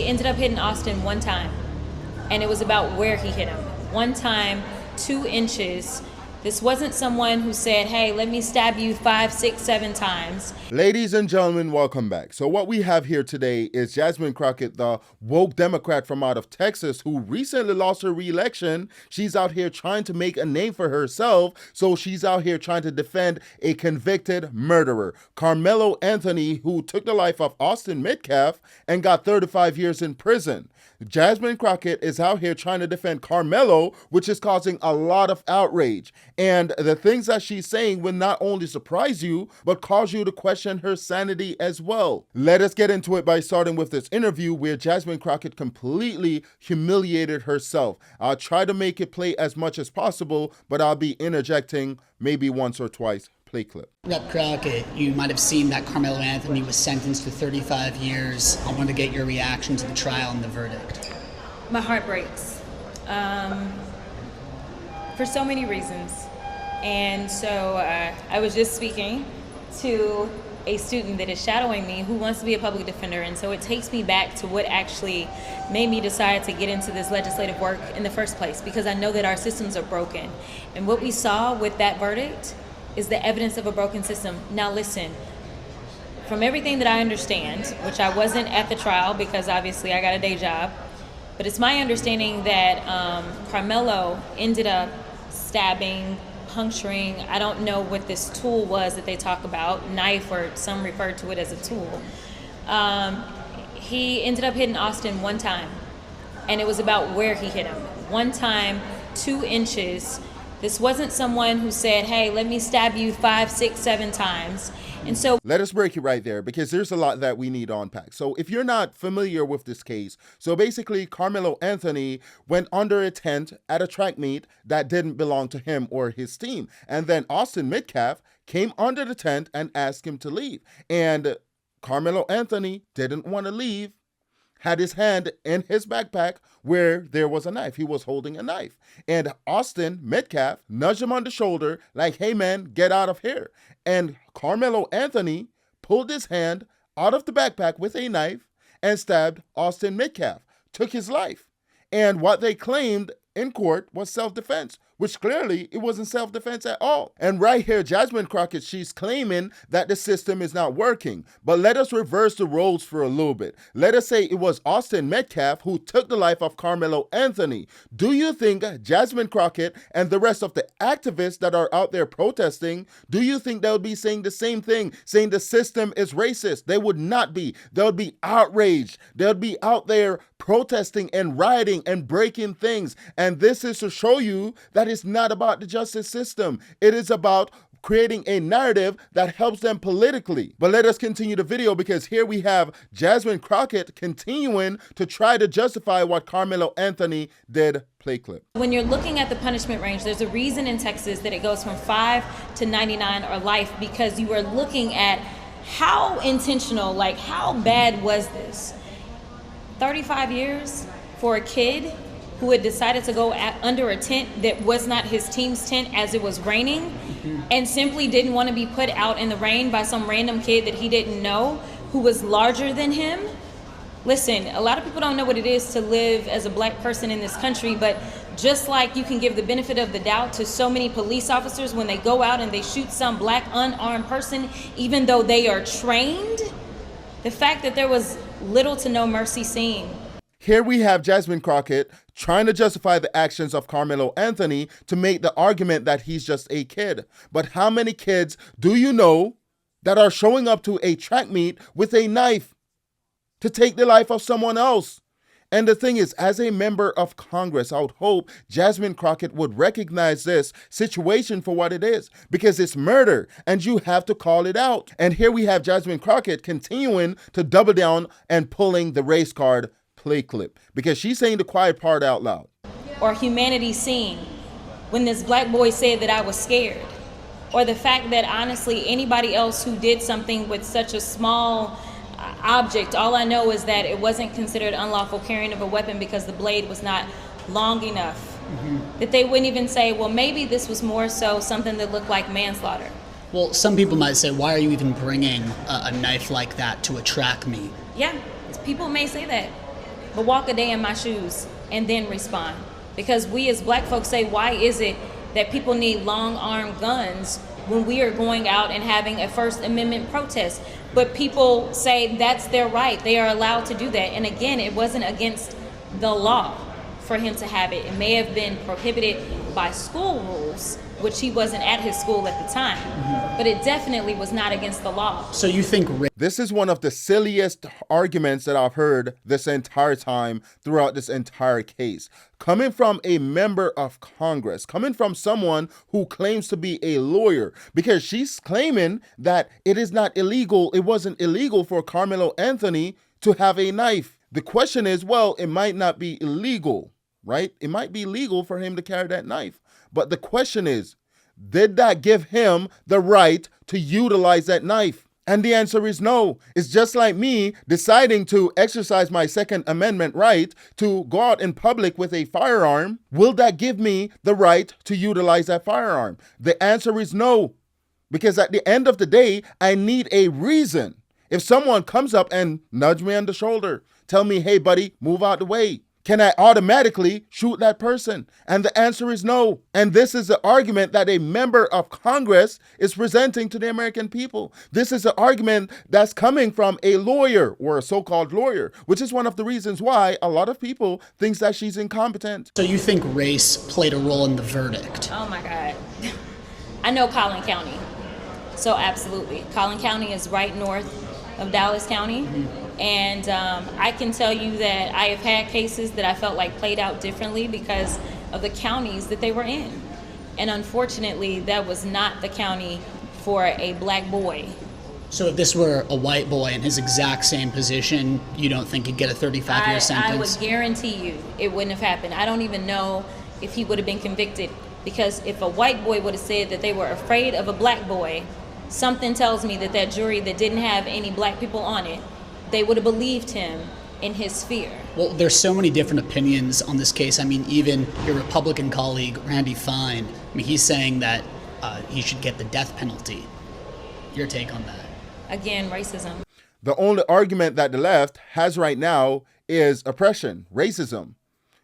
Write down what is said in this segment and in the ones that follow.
ended up hitting Austin one time, and it was about where he hit him. One time, 2 inches. This wasn't someone who said, hey, let me stab you 5, 6, 7 times. Ladies and gentlemen, welcome back. So what we have here today is Jasmine Crockett, the woke Democrat from out of Texas who recently lost her re-election. She's out here trying to make a name for herself. So she's out here trying to defend a convicted murderer, Karmelo Anthony, who took the life of Austin Metcalf and got 35 years in prison. Jasmine Crockett is out here trying to defend Karmelo, which is causing a lot of outrage. And the things that she's saying will not only surprise you, but cause you to question her sanity as well. Let us get into it by starting with this interview where Jasmine Crockett completely humiliated herself. I'll try to make it play as much as possible, but I'll be interjecting maybe once or twice. Play clip. Rep. Crockett, you might have seen that Karmelo Anthony was sentenced to 35 years. I want to get your reaction to the trial and the verdict. My heart breaks for so many reasons. And so I was just speaking to a student that is shadowing me who wants to be a public defender. And so it takes me back to what actually made me decide to get into this legislative work in the first place, because I know that our systems are broken. And what we saw with that verdict is the evidence of a broken system. Now listen, from everything that I understand, which I wasn't at the trial because obviously I got a day job, but it's my understanding that Karmelo ended up stabbing, puncturing, I don't know what this tool was that they talk about, knife, or some refer to it as a tool. He ended up hitting Austin one time, and it was about where he hit him. One time, 2 inches. This wasn't someone who said, hey, let me stab you 5, 6, 7 times. And so let us break it right there because there's a lot that we need to unpack. So if you're not familiar with this case, so basically Karmelo Anthony went under a tent at a track meet that didn't belong to him or his team. And then Austin Metcalf came under the tent and asked him to leave. And Karmelo Anthony didn't want to leave, had his hand in his backpack where there was a knife. He was holding a knife. And Austin Metcalf nudged him on the shoulder like, hey man, get out of here. And Karmelo Anthony pulled his hand out of the backpack with a knife and stabbed Austin Metcalf, took his life. And what they claimed in court was self-defense, which clearly it wasn't self-defense at all. And right here, Jasmine Crockett, she's claiming that the system is not working. But let us reverse the roles for a little bit. Let us say it was Austin Metcalf who took the life of Karmelo Anthony. Do you think Jasmine Crockett and the rest of the activists that are out there protesting, do you think they'll be saying the same thing, saying the system is racist? They would not be. They'll be outraged. They'll be out there protesting and rioting and breaking things. And this is to show you that it's not about the justice system. It is about creating a narrative that helps them politically. But let us continue the video because here we have Jasmine Crockett continuing to try to justify what Karmelo Anthony did. Play clip. When you're looking at the punishment range, there's a reason in Texas that it goes from 5 to 99 or life, because you are looking at how intentional, like how bad was this? 35 years for a kid who had decided to go under a tent that was not his team's tent as it was raining, and simply didn't want to be put out in the rain by some random kid that he didn't know who was larger than him. Listen, a lot of people don't know what it is to live as a black person in this country, but just like you can give the benefit of the doubt to so many police officers when they go out and they shoot some black unarmed person, even though they are trained, the fact that there was little to no mercy seen. Here we have Jasmine Crockett trying to justify the actions of Karmelo Anthony to make the argument that he's just a kid. But how many kids do you know that are showing up to a track meet with a knife to take the life of someone else? And the thing is, as a member of Congress, I would hope Jasmine Crockett would recognize this situation for what it is, because it's murder and you have to call it out. And here we have Jasmine Crockett continuing to double down and pulling the race card. Play clip, because she's saying the quiet part out loud. Or humanity seen when this black boy said that I was scared. Or the fact that honestly anybody else who did something with such a small object, all I know is that it wasn't considered unlawful carrying of a weapon because the blade was not long enough. That they wouldn't even say, well, maybe this was more so something that looked like manslaughter. Well, some people might say, why are you even bringing a knife like that to a track meet? Yeah, people may say that. but walk a day in my shoes and then respond. Because we as black folks say, why is it that people need long-armed guns when we are going out and having a First Amendment protest? But people say that's their right. They are allowed to do that. And again, it wasn't against the law for him to have it. It may have been prohibited by school rules, which he wasn't at his school at the time, but it definitely was not against the law. So you think This is one of the silliest arguments that I've heard this entire time throughout this entire case. Coming from a member of Congress, coming from someone who claims to be a lawyer, because she's claiming that it is not illegal, it wasn't illegal for Karmelo Anthony to have a knife. The question is, well, it might not be illegal, right? It might be legal for him to carry that knife. But the question is, did that give him the right to utilize that knife? And the answer is no. It's just like me deciding to exercise my Second Amendment right to go out in public with a firearm. Will that give me the right to utilize that firearm? The answer is no. Because at the end of the day, I need a reason. If someone comes up and nudge me on the shoulder, tell me, hey, buddy, move out the way, can I automatically shoot that person? And the answer is no. And this is the argument that a member of Congress is presenting to the American people. This is the argument that's coming from a lawyer or a so-called lawyer, which is one of the reasons why a lot of people think that she's incompetent. So you think race played a role in the verdict? Oh my God. I know Collin County. So absolutely. Collin County is right north of Dallas County. And I can tell you that I have had cases that I felt like played out differently because of the counties that they were in. And unfortunately, that was not the county for a black boy. So if this were a white boy in his exact same position, you don't think he'd get a 35-year sentence? I would guarantee you it wouldn't have happened. I don't even know if he would have been convicted, because if a white boy would have said that they were afraid of a black boy, something tells me that that jury that didn't have any black people on it, they would have believed him in his fear. Well, there's so many different opinions on this case. I mean, even your Republican colleague, Randy Fine, I mean, he's saying that he should get the death penalty. Your take on that? Again, racism. The only argument that the left has right now is oppression, racism.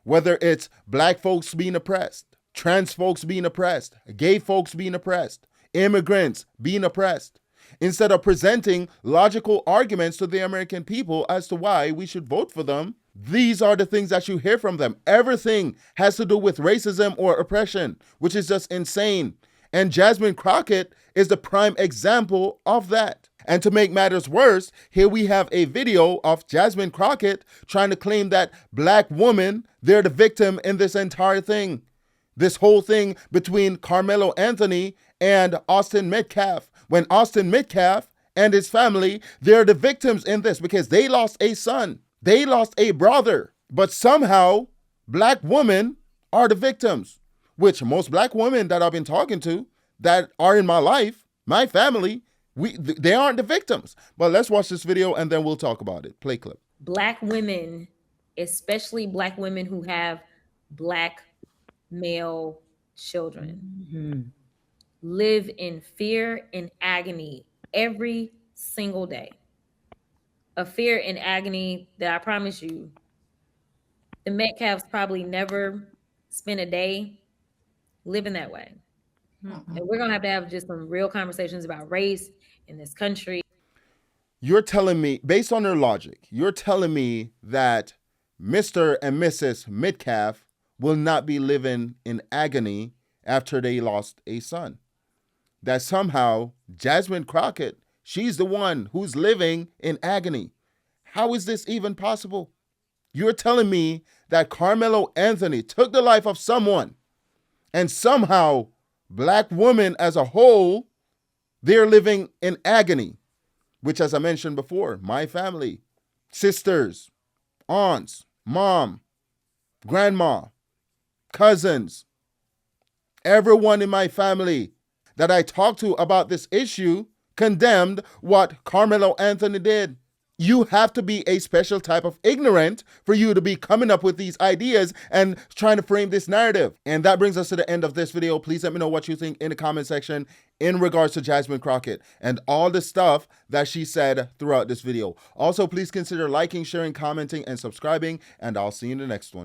Whether it's black folks being oppressed, trans folks being oppressed, gay folks being oppressed, immigrants being oppressed, instead of presenting logical arguments to the American people as to why we should vote for them, these are the things that you hear from them. Everything has to do with racism or oppression, which is just insane. And Jasmine Crockett is the prime example of that. And to make matters worse, here we have a video of Jasmine Crockett trying to claim that black women, they're the victim in this entire thing. This whole thing between Karmelo Anthony and Austin Metcalf, when Austin Metcalf and his family, they're the victims in this because they lost a son. They lost a brother. But somehow, black women are the victims, which most black women that I've been talking to that are in my life, my family, they aren't the victims. But let's watch this video and then we'll talk about it. Play clip. Black women, especially black women who have black male children, live in fear and agony every single day. A fear and agony that I promise you, the Metcalfs probably never spent a day living that way. And we're going to have just some real conversations about race in this country. You're telling me, based on your logic, you're telling me that Mr. and Mrs. Metcalf will not be living in agony after they lost a son. That somehow Jasmine Crockett, she's the one who's living in agony. How is this even possible? You're telling me that Karmelo Anthony took the life of someone and somehow black women as a whole, they're living in agony, which, as I mentioned before, my family, sisters, aunts, mom, grandma, cousins, everyone in my family that I talked to about this issue condemned what Karmelo Anthony did. You have to be a special type of ignorant for you to be coming up with these ideas and trying to frame this narrative. And that brings us to the end of this video. Please let me know what you think in the comment section. in regards to Jasmine Crockett and all the stuff that she said throughout this video. Also, please consider liking, sharing, commenting, and subscribing, and I'll see you in the next one.